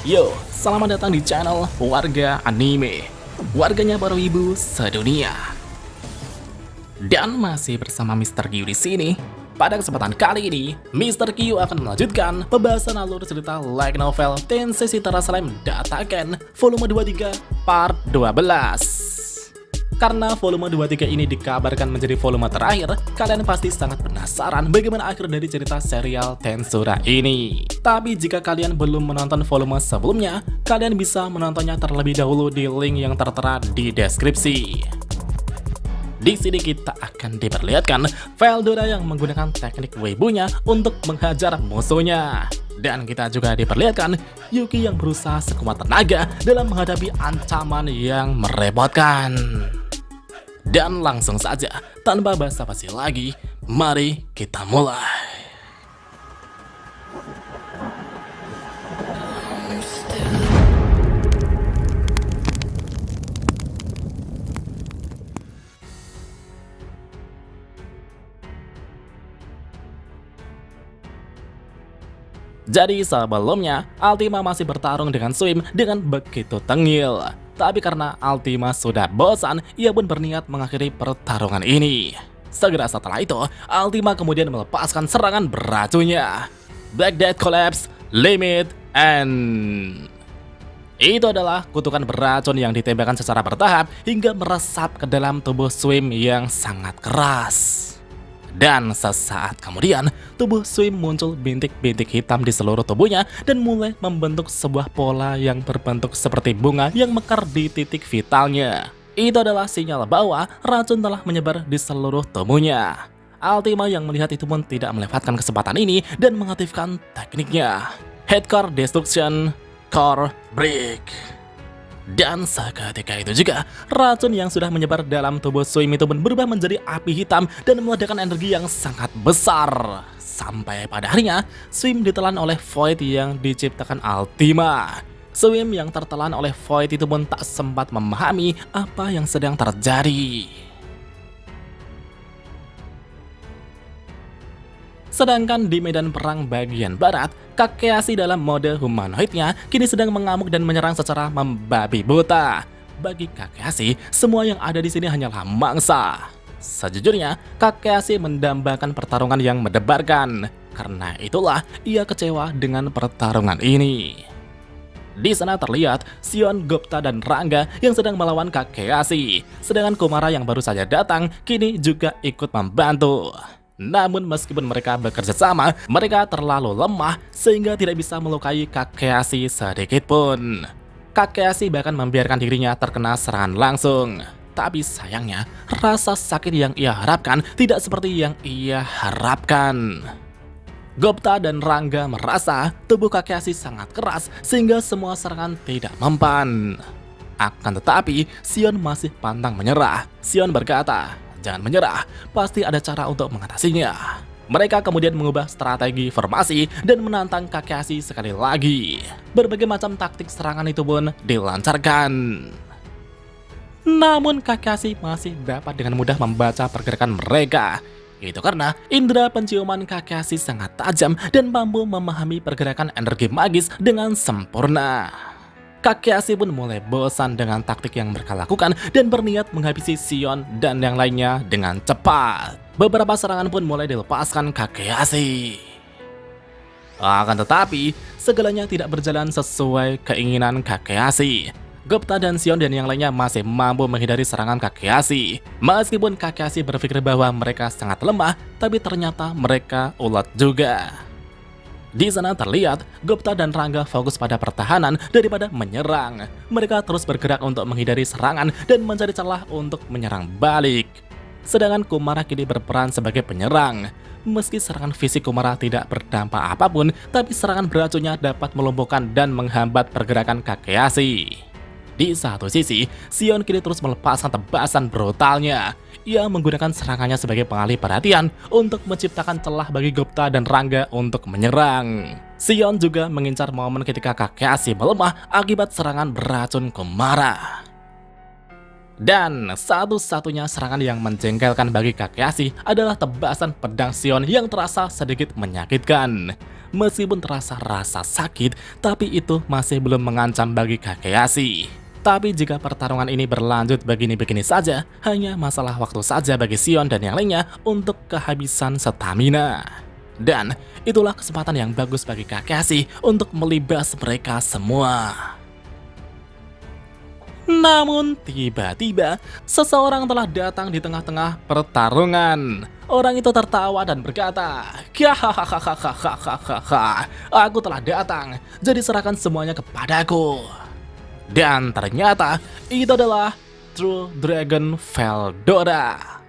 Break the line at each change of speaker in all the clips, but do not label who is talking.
Yo, selamat datang di channel Warga Anime, warganya para wibu sedunia. Dan masih bersama Mr. Q di sini. Pada kesempatan kali ini, Mr. Q akan melanjutkan pembahasan alur cerita light novel Tensei Shitara Slime Dataken volume 23 part 12. Karena volume 23 ini dikabarkan menjadi volume terakhir, kalian pasti sangat penasaran bagaimana akhir dari cerita serial Tensura ini. Tapi jika kalian belum menonton volume sebelumnya, kalian bisa menontonnya terlebih dahulu di link yang tertera di deskripsi. Di sini kita akan diperlihatkan Veldora yang menggunakan teknik Weibunya untuk menghajar musuhnya. Dan kita juga diperlihatkan Yuki yang berusaha sekuat tenaga dalam menghadapi ancaman yang merepotkan. Dan langsung saja, tanpa basa-basi lagi, mari kita mulai. Jadi sebelumnya, Altima masih bertarung dengan Swim dengan begitu tengil. Tapi karena Altima sudah bosan, ia pun berniat mengakhiri pertarungan ini. Segera setelah itu, Altima kemudian melepaskan serangan beracunnya. Black Death Collapse, Limit, and... Itu adalah kutukan beracun yang ditembakkan secara bertahap hingga meresap ke dalam tubuh Swim yang sangat keras. Dan sesaat kemudian, tubuh Swim muncul bintik-bintik hitam di seluruh tubuhnya dan mulai membentuk sebuah pola yang berbentuk seperti bunga yang mekar di titik vitalnya. Itu adalah sinyal bahwa racun telah menyebar di seluruh tubuhnya. Altima yang melihat itu pun tidak melewatkan kesempatan ini dan mengaktifkan tekniknya. Headcore Destruction Core Break. Dan seketika itu juga, racun yang sudah menyebar dalam tubuh Swim itu pun berubah menjadi api hitam dan meledakkan energi yang sangat besar. Sampai pada akhirnya, Swim ditelan oleh Void yang diciptakan Altima. Swim yang tertelan oleh Void itu pun tak sempat memahami apa yang sedang terjadi. Sedangkan di medan perang bagian barat, Kakeashi dalam mode humanoidnya kini sedang mengamuk dan menyerang secara membabi buta. Bagi Kakeashi, semua yang ada di sini hanyalah mangsa. Sejujurnya, Kakeashi mendambakan pertarungan yang mendebarkan. Karena itulah ia kecewa dengan pertarungan ini. Di sana terlihat Shion, Gupta, dan Rangga yang sedang melawan Kakeashi. Sedangkan Kumara yang baru saja datang kini juga ikut membantu. Namun meskipun mereka bekerja sama, mereka terlalu lemah sehingga tidak bisa melukai Kakeashi sedikit pun. Kakeashi bahkan membiarkan dirinya terkena serangan langsung. Tapi sayangnya, rasa sakit yang ia harapkan tidak seperti yang ia harapkan. Gupta dan Rangga merasa tubuh Kakeashi sangat keras sehingga semua serangan tidak mempan. Akan tetapi, Shion masih pantang menyerah. Shion berkata, "Jangan menyerah, pasti ada cara untuk mengatasinya." Mereka kemudian mengubah strategi formasi dan menantang Kakeashi sekali lagi. Berbagai macam taktik serangan itu pun dilancarkan. Namun Kakeashi masih dapat dengan mudah membaca pergerakan mereka. Itu karena indera penciuman Kakeashi sangat tajam dan mampu memahami pergerakan energi magis dengan sempurna. Kakeashi pun mulai bosan dengan taktik yang mereka lakukan dan berniat menghabisi Shion dan yang lainnya dengan cepat. Beberapa serangan pun mulai dilepaskan Kakeashi. Akan tetapi, segalanya tidak berjalan sesuai keinginan Kakeashi. Gupta dan Shion dan yang lainnya masih mampu menghindari serangan Kakeashi. Meskipun Kakeashi berpikir bahwa mereka sangat lemah, tapi ternyata mereka ulet juga. Di sana terlihat Gupta dan Rangga fokus pada pertahanan daripada menyerang. Mereka terus bergerak untuk menghindari serangan dan mencari celah untuk menyerang balik. Sedangkan Kumara kini berperan sebagai penyerang. Meski serangan fisik Kumara tidak berdampak apapun, tapi serangan beracunnya dapat melumpuhkan dan menghambat pergerakan Kakeashi. Di satu sisi, Shion kini terus melepaskan tebasan brutalnya. Ia menggunakan serangannya sebagai pengalih perhatian untuk menciptakan celah bagi Gupta dan Rangga untuk menyerang. Shion juga mengincar momen ketika Kakeashi melemah akibat serangan beracun Kumara. Dan satu-satunya serangan yang menjengkelkan bagi Kakashi adalah tebasan pedang Sion yang terasa sedikit menyakitkan. Meskipun terasa rasa sakit, tapi itu masih belum mengancam bagi Kakashi. Tapi jika pertarungan ini berlanjut begini-begini saja, hanya masalah waktu saja bagi Sion dan yang lainnya untuk kehabisan stamina. Dan itulah kesempatan yang bagus bagi Kakashi untuk melibas mereka semua. Namun tiba-tiba seseorang telah datang di tengah-tengah pertarungan. Orang itu tertawa dan berkata, "Hahaha, aku telah datang, jadi serahkan semuanya kepadaku." Dan ternyata itu adalah True Dragon Veldora.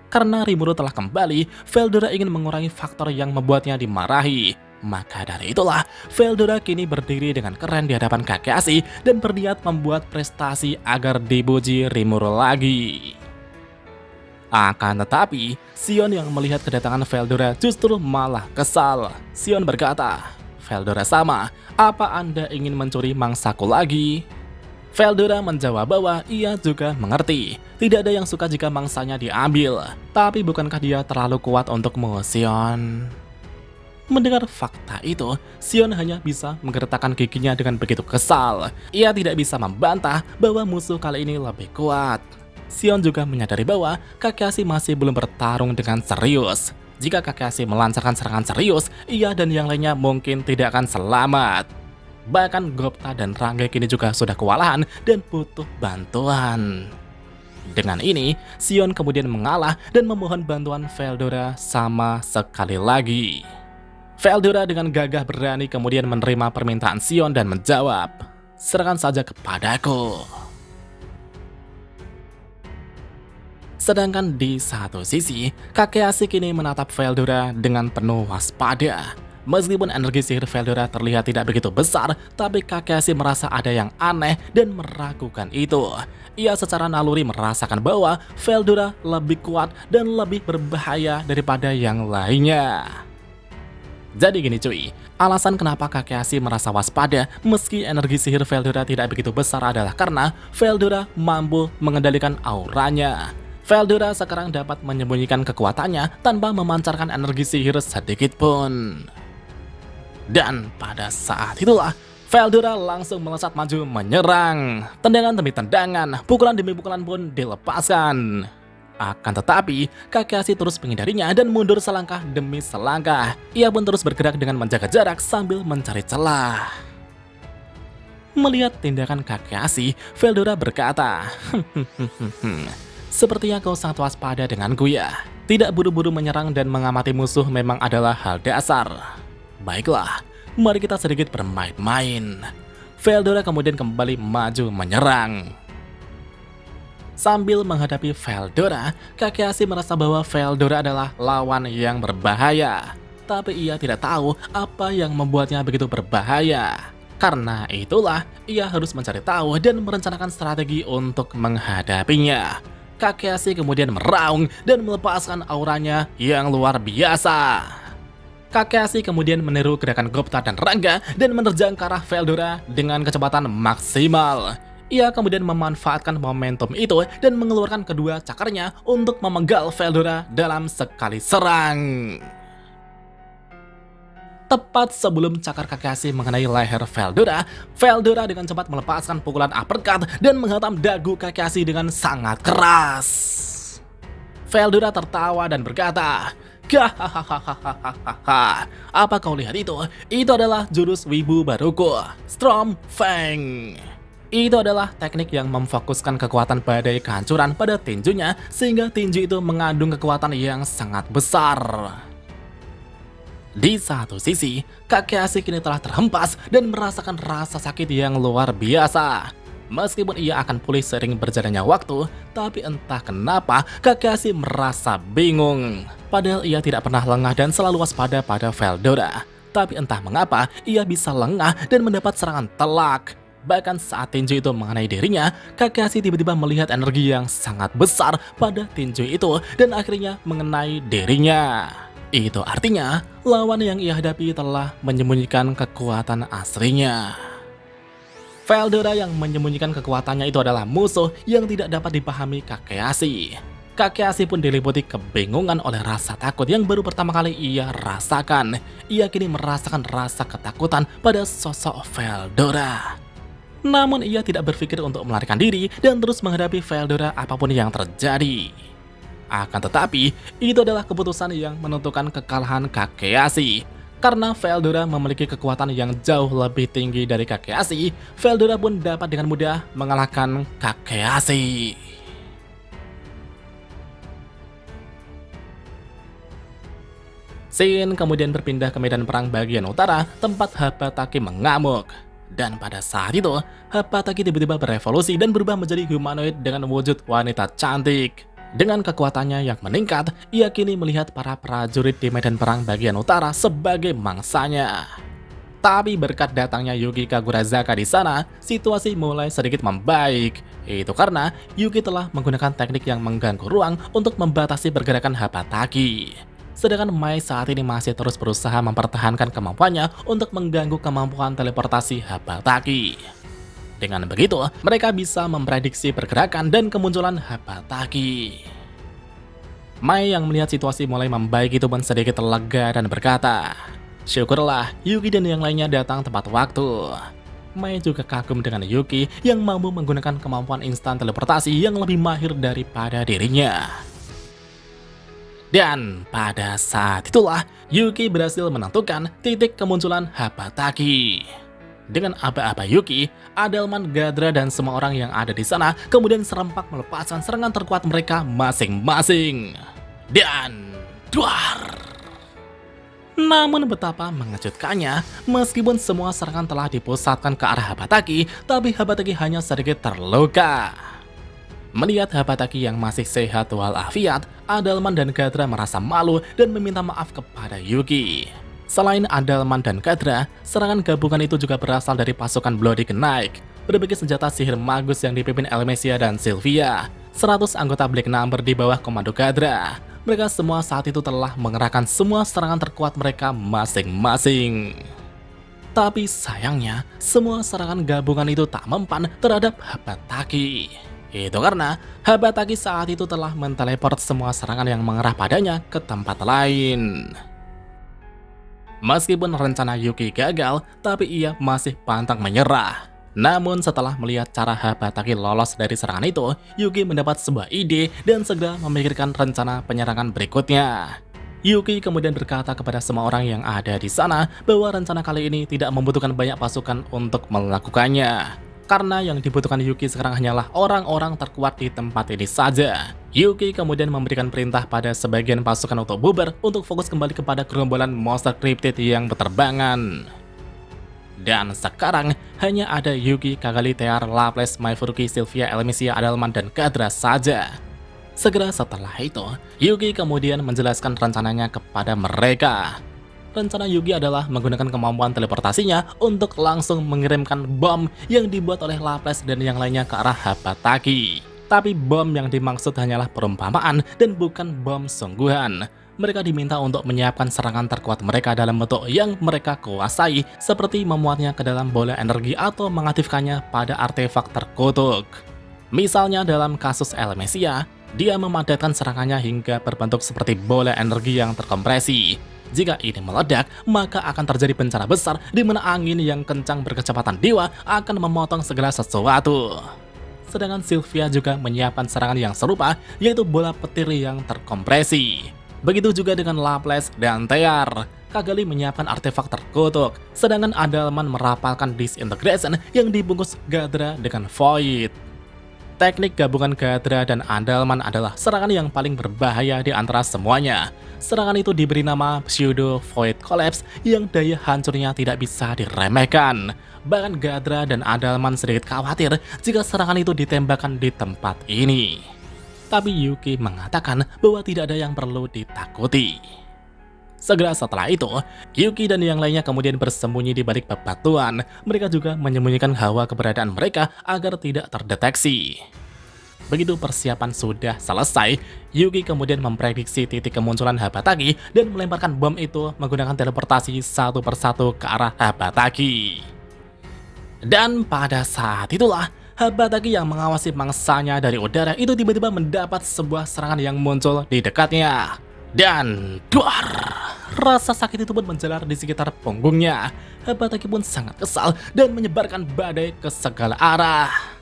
Karena Rimuru telah kembali, Veldora ingin mengurangi faktor yang membuatnya dimarahi. Maka dari itulah, Veldora kini berdiri dengan keren di hadapan Kakashi dan berniat membuat prestasi agar dipuji Rimuru lagi. Akan tetapi, Sion yang melihat kedatangan Veldora justru malah kesal. Sion berkata, "Veldora sama, apa Anda ingin mencuri mangsaku lagi?" Veldora menjawab bahwa ia juga mengerti. Tidak ada yang suka jika mangsanya diambil. Tapi bukankah dia terlalu kuat untukmu, Sion? Mendengar fakta itu, Sion hanya bisa menggertakkan giginya dengan begitu kesal. Ia tidak bisa membantah bahwa musuh kali ini lebih kuat. Sion juga menyadari bahwa Kakashi masih belum bertarung dengan serius. Jika Kakashi melancarkan serangan serius, ia dan yang lainnya mungkin tidak akan selamat. Bahkan Gopta dan Rangga kini juga sudah kewalahan dan butuh bantuan. Dengan ini, Sion kemudian mengalah dan memohon bantuan Veldora sama sekali lagi. Veldora dengan gagah berani kemudian menerima permintaan Sion dan menjawab, "Serahkan saja kepadaku." Sedangkan di satu sisi, Kakashi kini menatap Veldora dengan penuh waspada. Meskipun energi sihir Veldora terlihat tidak begitu besar, tapi Kakashi merasa ada yang aneh dan meragukan itu. Ia secara naluri merasakan bahwa Veldora lebih kuat dan lebih berbahaya daripada yang lainnya. Jadi gini cuy, alasan kenapa Kakashi merasa waspada meski energi sihir Veldora tidak begitu besar adalah karena Veldora mampu mengendalikan auranya. Veldora sekarang dapat menyembunyikan kekuatannya tanpa memancarkan energi sihir sedikit pun. Dan pada saat itulah, Veldora langsung melesat maju menyerang. Tendangan demi tendangan, pukulan demi pukulan pun dilepaskan. Akan tetapi, Kakashi terus menghindarinya dan mundur selangkah demi selangkah. Ia pun terus bergerak dengan menjaga jarak sambil mencari celah. Melihat tindakan Kakashi, Veldora berkata, "Sepertinya kau sangat waspada denganku ya. Tidak buru-buru menyerang dan mengamati musuh memang adalah hal dasar. Baiklah, mari kita sedikit bermain-main." Veldora kemudian kembali maju menyerang. Sambil menghadapi Veldora, Kakashi merasa bahwa Veldora adalah lawan yang berbahaya. Tapi ia tidak tahu apa yang membuatnya begitu berbahaya. Karena itulah, ia harus mencari tahu dan merencanakan strategi untuk menghadapinya. Kakashi kemudian meraung dan melepaskan auranya yang luar biasa. Kakashi kemudian meniru gerakan Gopta dan Rangga dan menerjang ke arah Veldora dengan kecepatan maksimal. Ia kemudian memanfaatkan momentum itu dan mengeluarkan kedua cakarnya untuk memenggal Veldora dalam sekali serang. Tepat sebelum cakar Kakashi mengenai leher Veldora, Veldora dengan cepat melepaskan pukulan uppercut dan menghantam dagu Kakashi dengan sangat keras. Veldora tertawa dan berkata, "Hahaha, apa kau lihat itu? Itu adalah jurus wibu baruku, Storm Fang." Itu adalah teknik yang memfokuskan kekuatan badai kehancuran pada tinjunya sehingga tinju itu mengandung kekuatan yang sangat besar. Di satu sisi, Kakashi kini telah terhempas dan merasakan rasa sakit yang luar biasa. Meskipun ia akan pulih seiring berjalannya waktu, tapi entah kenapa Kakashi merasa bingung. Padahal ia tidak pernah lengah dan selalu waspada pada Veldora. Tapi entah mengapa ia bisa lengah dan mendapat serangan telak. Bahkan saat tinju itu mengenai dirinya, Kakashi tiba-tiba melihat energi yang sangat besar pada tinju itu dan akhirnya mengenai dirinya. Itu artinya, lawan yang ia hadapi telah menyembunyikan kekuatan aslinya. Veldora yang menyembunyikan kekuatannya itu adalah musuh yang tidak dapat dipahami Kakashi. Kakashi pun diliputi kebingungan oleh rasa takut yang baru pertama kali ia rasakan. Ia kini merasakan rasa ketakutan pada sosok Veldora. Namun ia tidak berpikir untuk melarikan diri dan terus menghadapi Veldora apapun yang terjadi. Akan tetapi, itu adalah keputusan yang menentukan kekalahan Kakashi. Karena Veldora memiliki kekuatan yang jauh lebih tinggi dari Kakashi, Veldora pun dapat dengan mudah mengalahkan Kakashi. Shin kemudian berpindah ke medan perang bagian utara, tempat Hapataki mengamuk. Dan pada saat itu, Hapataki tiba-tiba berevolusi dan berubah menjadi humanoid dengan wujud wanita cantik. Dengan kekuatannya yang meningkat, ia kini melihat para prajurit di medan perang bagian utara sebagai mangsanya. Tapi berkat datangnya Yuki Kagurazaka di sana, situasi mulai sedikit membaik. Itu karena Yuki telah menggunakan teknik yang mengganggu ruang untuk membatasi pergerakan Hapataki. Sedangkan Mai saat ini masih terus berusaha mempertahankan kemampuannya untuk mengganggu kemampuan teleportasi Hapataki. Dengan begitu, mereka bisa memprediksi pergerakan dan kemunculan Hapataki. Mai yang melihat situasi mulai membaik itu pun sedikit lega dan berkata, "Syukurlah Yuki dan yang lainnya datang tepat waktu." Mai juga kagum dengan Yuki yang mampu menggunakan kemampuan instan teleportasi yang lebih mahir daripada dirinya. Dan pada saat itulah Yuki berhasil menentukan titik kemunculan Hapataki. Dengan aba-aba Yuki, Adelman, Gadra, dan semua orang yang ada di sana kemudian serempak melepaskan serangan terkuat mereka masing-masing. Dan duar! Namun betapa mengejutkannya, meskipun semua serangan telah dipusatkan ke arah Hapataki, tapi Hapataki hanya sedikit terluka. Melihat Hapataki yang masih sehat walafiat, Adelman dan Gadra merasa malu dan meminta maaf kepada Yuki. Selain Adelman dan Gadra, serangan gabungan itu juga berasal dari pasukan Bloody Knight, berbagai senjata sihir magus yang dipimpin Elmesia dan Sylvia, 100 anggota Black Number di bawah komando Gadra. Mereka semua saat itu telah mengerahkan semua serangan terkuat mereka masing-masing. Tapi sayangnya, semua serangan gabungan itu tak mempan terhadap Hapataki. Itu karena Hapataki saat itu telah menteleport semua serangan yang mengarah padanya ke tempat lain. Meskipun rencana Yuki gagal, tapi ia masih pantang menyerah. Namun setelah melihat cara Hapataki lolos dari serangan itu, Yuki mendapat sebuah ide dan segera memikirkan rencana penyerangan berikutnya. Yuki kemudian berkata kepada semua orang yang ada di sana bahwa rencana kali ini tidak membutuhkan banyak pasukan untuk melakukannya. Karena yang dibutuhkan Yuki sekarang hanyalah orang-orang terkuat di tempat ini saja. Yuki kemudian memberikan perintah pada sebagian pasukan untuk bubar untuk fokus kembali kepada gerombolan monster cryptid yang berterbangan. Dan sekarang hanya ada Yuki, Kagali, Tear, Laples, Maifuruki, Sylvia, Elmesia, Adelman, dan Gadra saja. Segera setelah itu, Yuki kemudian menjelaskan rencananya kepada mereka. Rencana Yuki adalah menggunakan kemampuan teleportasinya untuk langsung mengirimkan bom yang dibuat oleh Laples dan yang lainnya ke arah Hapataki. Tapi bom yang dimaksud hanyalah perumpamaan dan bukan bom sungguhan. Mereka diminta untuk menyiapkan serangan terkuat mereka dalam bentuk yang mereka kuasai, seperti memuatnya ke dalam bola energi atau mengaktifkannya pada artefak terkutuk. Misalnya dalam kasus Elmesia, dia memadatkan serangannya hingga berbentuk seperti bola energi yang terkompresi. Jika ini meledak, maka akan terjadi bencana besar di mana angin yang kencang berkecepatan dewa akan memotong segala sesuatu. Sedangkan Sylvia juga menyiapkan serangan yang serupa, yaitu bola petir yang terkompresi. Begitu juga dengan Laples dan Tear. Kagali menyiapkan artefak terkutuk, sedangkan Adelman merapalkan Disintegration yang dibungkus Gadra dengan Void. Teknik gabungan Gadra dan Adelman adalah serangan yang paling berbahaya di antara semuanya. Serangan itu diberi nama Pseudo Void Collapse yang daya hancurnya tidak bisa diremehkan. Bahkan Gadra dan Adelman sedikit khawatir jika serangan itu ditembakkan di tempat ini. Tapi Yuki mengatakan bahwa tidak ada yang perlu ditakuti. Segera setelah itu, Yuki dan yang lainnya kemudian bersembunyi di balik bebatuan. Mereka juga menyembunyikan hawa keberadaan mereka agar tidak terdeteksi. Begitu persiapan sudah selesai, Yuki kemudian memprediksi titik kemunculan Hapataki dan melemparkan bom itu menggunakan teleportasi satu persatu ke arah Hapataki. Dan pada saat itulah, Habataki yang mengawasi mangsanya dari udara itu tiba-tiba mendapat sebuah serangan yang muncul di dekatnya. Dan duar, rasa sakit itu pun menjalar di sekitar punggungnya. Habataki pun sangat kesal dan menyebarkan badai ke segala arah.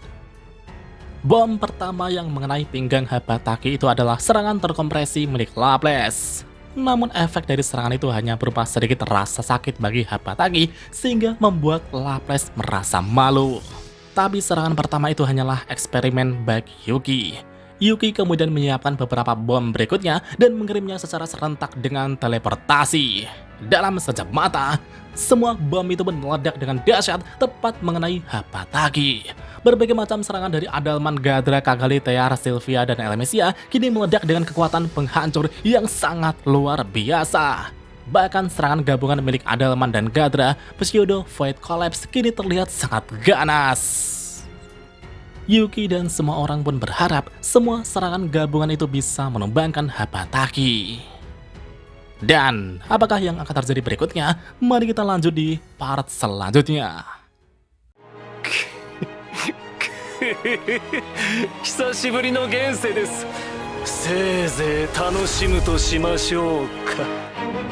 Bom pertama yang mengenai pinggang Habataki itu adalah serangan terkompresi milik Laples. Namun efek dari serangan itu hanya berupa sedikit rasa sakit bagi Habataki sehingga membuat Laples merasa malu. Tapi serangan pertama itu hanyalah eksperimen bagi Yuki. Yuki kemudian menyiapkan beberapa bom berikutnya dan mengirimnya secara serentak dengan teleportasi. Dalam sekejap mata, semua bom itu pun meledak dengan dahsyat tepat mengenai Habataki. Berbagai macam serangan dari Adalman, Gadra, Kagali, Tear, Sylvia, dan Elemesia kini meledak dengan kekuatan penghancur yang sangat luar biasa. Bahkan serangan gabungan milik Adalman dan Gadra, Pseudo Void Collapse kini terlihat sangat ganas. Yuki dan semua orang pun berharap semua serangan gabungan itu bisa menumbangkan Habataki. Dan apakah yang akan terjadi berikutnya? Mari kita lanjut di part selanjutnya.
久しぶりの現世です。せいぜい楽しむとしましょうか。